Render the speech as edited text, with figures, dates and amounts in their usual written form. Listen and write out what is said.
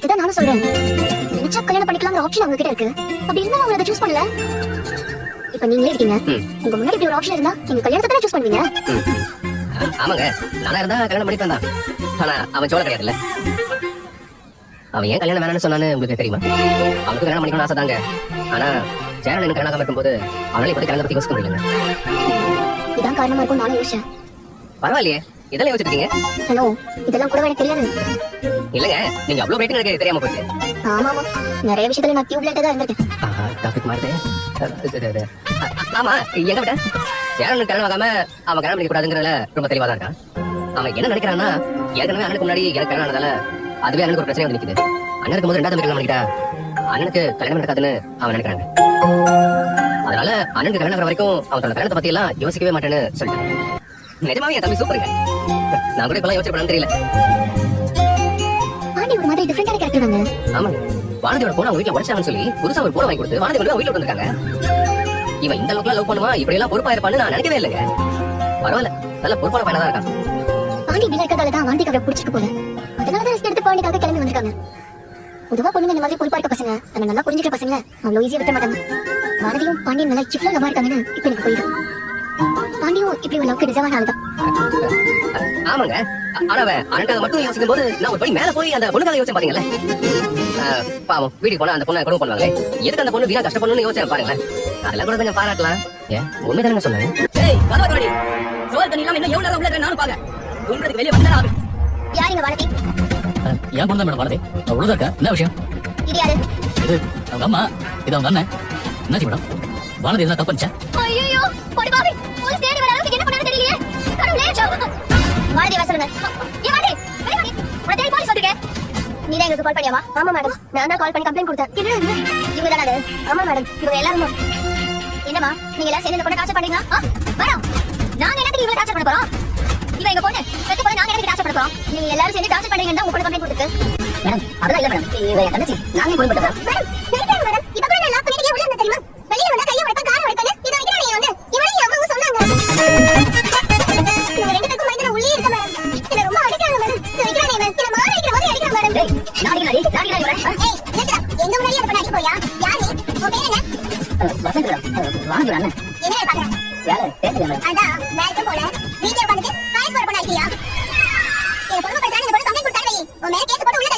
அதுதான் நானும் சொல்றேன். நினைச்சா கல்யாணம் பண்ணிக்கலாம்ங்கிற ஆப்ஷன் அவங்க கிட்ட இருக்கு. அப்படி இருந்தாலும் அவங்க அதை சூஸ் பண்ணல. இப்ப நீங்களே இருக்கீங்க. உங்க முன்னாடி இப்படி ஒரு ஆப்ஷன் இருந்தா நீங்க கல்யாணத்தை தான் சூஸ் பண்ணுவீங்க. ஆமாங்க, நானா இருந்தா கல்யாணம் பண்ணிப்பேன் தான். ஆனா அவன் சோழ கிடையாதுல்ல. அவன் ஏன் கல்யாணம் வேணாம்னு சொன்னான்னு உங்களுக்கு தெரியுமா? அவனுக்கு கல்யாணம் பண்ணிக்கணும்னு ஆசை தாங்க. ஆனா சேரன் எனக்கு கல்யாணம் இருக்கும்போது அவனால இப்படி கல்யாணம் பத்தி யோசிக்க முடியலங்க. இதான் காரணமா இருக்கும் நானும் யோசிச்சேன். பரவாயில்லையே, இதெல்லாம் யோசிச்சிருக்கீங்க. ஹலோ, இதெல்லாம் கூட எனக்கு தெரியாது. இல்லங்க, நீங்க அவ்வளவு ரேட்டிங் எனக்கு தெரியாம போச்சு. ஆமா ஆமா, நிறைய விஷயத்துல நான் டியூப்லைட்டா தான் இருந்திருக்கேன். டாபிக் மாறுதே. ஆமா, எங்க விட சேரன் கல்யாணம் ஆகாம அவன் கல்யாணம் பண்ணிக்க கூடாதுங்கிறதுல ரொம்ப தெளிவா தான் இருக்கான். அவன் என்ன நினைக்கிறான்னா, ஏற்கனவே அண்ணனுக்கு முன்னாடி எனக்கு கல்யாணம் ஆனதால அதுவே அண்ணனுக்கு ஒரு பிரச்சனை வந்து நிக்குது. அண்ணன் இருக்கும்போது ரெண்டாவது கல்யாணம் பண்ணிக்கிட்டா அண்ணனுக்கு கல்யாணம் நடக்காதுன்னு அவன் நினைக்கிறாங்க. அதனால அண்ணனுக்கு கல்யாணம் ஆகிற வரைக்கும் அவன் தன்னோட கல்யாணத்தை பத்தி எல்லாம் யோசிக்கவே மாட்டேன்னு சொல்லிட்டான். நிஜமாவே என் தம்பி சூப்பருங்க. நான் கூட இப்பெல்லாம் யோசிச்சு தெரியல. பாண்டி ஒரு மாதிரி டிஃபரெண்டான கேரக்டர் தாங்க. ஆமாங்க, வானதியோட போன அவங்க வீட்டுல உடைச்சாங்கன்னு சொல்லி புதுசா ஒரு போன வாங்கி கொடுத்து வானதி கொண்டு வீட்டுல விட்டுருக்காங்க. இவன் இந்த அளவுக்கு லவ் பண்ணுவான், இப்படி எல்லாம் பொறுப்பா இருப்பான்னு நான் நினைக்கவே இல்லைங்க. பரவாயில்ல, நல்ல பொறுப்பான பையனா தான் இருக்கான். பாண்டி இப்படி இருக்கிறதால தான் வாந்திக்கு அவரை பிடிச்சிட்டு போல. அதனாலதான் ரிஸ்க் எடுத்து பாண்டிக்காக கிளம்பி வந்திருக்காங்க. பொதுவா பொண்ணுங்க இந்த மாதிரி பொறுப்பா இருக்க பசங்க, தன்னை நல்லா புரிஞ்சுக்கிற பசங்க அவ்வளவு ஈஸியா விட்ட மாட்டாங்க. வானதியும் பாண்டியும் நல்லா இவ்வளவு லவ்வா இருக்காங்கன்னு இப்ப எனக்கு புரியுது. பாண்டியும் இப்படி ஒரு லவ்க்கு டிசர்வான ஆளுதான். ஆமாங்க, ஆனா அவன் மட்டும் யோசிக்கும் போது நான் ஒரு படி மேல போய் அந்த பொண்ணுக்காக யோசிச்சு பாத்தீங்கல்ல. பாவம், வீட்டுக்கு போனா அந்த பொண்ணை கொடுமை பண்ணுவாங்களே, எதுக்கு அந்த பொண்ணு வீணா கஷ்டப்படணும்னு யோசிச்சு பாருங்களேன். அதெல்லாம் கூட கொஞ்சம் பாராட்டலாம். ஏன் உண்மைதானே சொன்னேன். வெளியே வந்தா யாருங்க வானதி? ஏன் பொண்ணு மேடம் வானதி? அவ்வளவுதான் இருக்கா? என்ன விஷயம்? இது யாரு? இது அவங்க அம்மா, இது அவங்க அண்ணன். என்னாச்சு மேடம்? வானதி என்ன தப்பு பண்ணிச்சா? ஐயோ, போடி பாவி, போலீஸ் தேடி வர அளவுக்கு என்ன பண்ணான்னு தெரியலையே. கடவுளே, வானதி வர சொல்லுங்க. ஏ வானதி, வெளிய வாடி. உன்னை தேடி போலீஸ் வந்திருக்கேன். நீ தான் எங்களுக்கு கால் பண்ணியாவா? ஆமா மேடம், நான் தான் கால் பண்ணி கம்ப்ளைண்ட் கொடுத்தேன். இவங்க தானே அது? ஆமா மேடம், இவங்க எல்லாரும். என்னமா, நீங்க எல்லாம் சேர்ந்து இந்த பொண்ணை டார்ச்சர் பண்றீங்களா? வரோம். நாங்க என்னத்துக்கு இவங்களை டார்ச்சர் பண்ண போறோம்? இவ எங்க பொண்ணு, செத்து போய் நாங்க என்னத்துக்கு டார்ச்சர் பண்ண போறோம்? நீங்க எல்லாரும் சேர்ந்து டார்ச்சர் பண்றீங்கன்னு தான் உங்க பொண்ணு கம்ப்ளைண்ட் கொடுத்துருக்கு. மேடம், அதெல்லாம் இல்ல மேடம், இவ என் தங்கச்சி. நானே போய் பண்றேன். மேடம், சரிங்க மேடம், இப்ப கூட நான் லாக் பண்ணிட்டே உள்ள இருந்தேன் தெரியுமா? வெளிய வந்தா கைய உடைப்பேன், காரை உடைப்பேன். இத வைக்கிறேன் நீ வந்து. இவளையும் அம்மாவும் சொன்னாங்க. இவங்க ரெண்டு பேருக்கும் மைந்தன உள்ளே இருக்க மேடம். இத ரொம்ப அடிக்கறாங்க மேடம். இத வைக்கிறேன் நீ இத மாற அடிக்கிற மாதிரி அடிக்கிற மேடம். டேய், நாடிங்கடி வரேன். ஏய், நிறுத்துடா. எங்க முன்னாடியே அந்த பொண்ணு அடி போயா? யார் நீ? உன் பேர் என்ன? வசந்த் வானதி அண்ணன். என்ன பாக்குற? யாரு பேசுங்க மேடம். அதான் வேலைக்கு போல வீட்ல உட்கார்ந்துட்டு காய்ஸ் வர பண்ண ஐடியா. என் பொண்ணு பண்றானே, இந்த பொண்ணு கம்ப்ளைண்ட் கொடுத்தானே. உன் மேல கேஸ் போட்டு உள்ள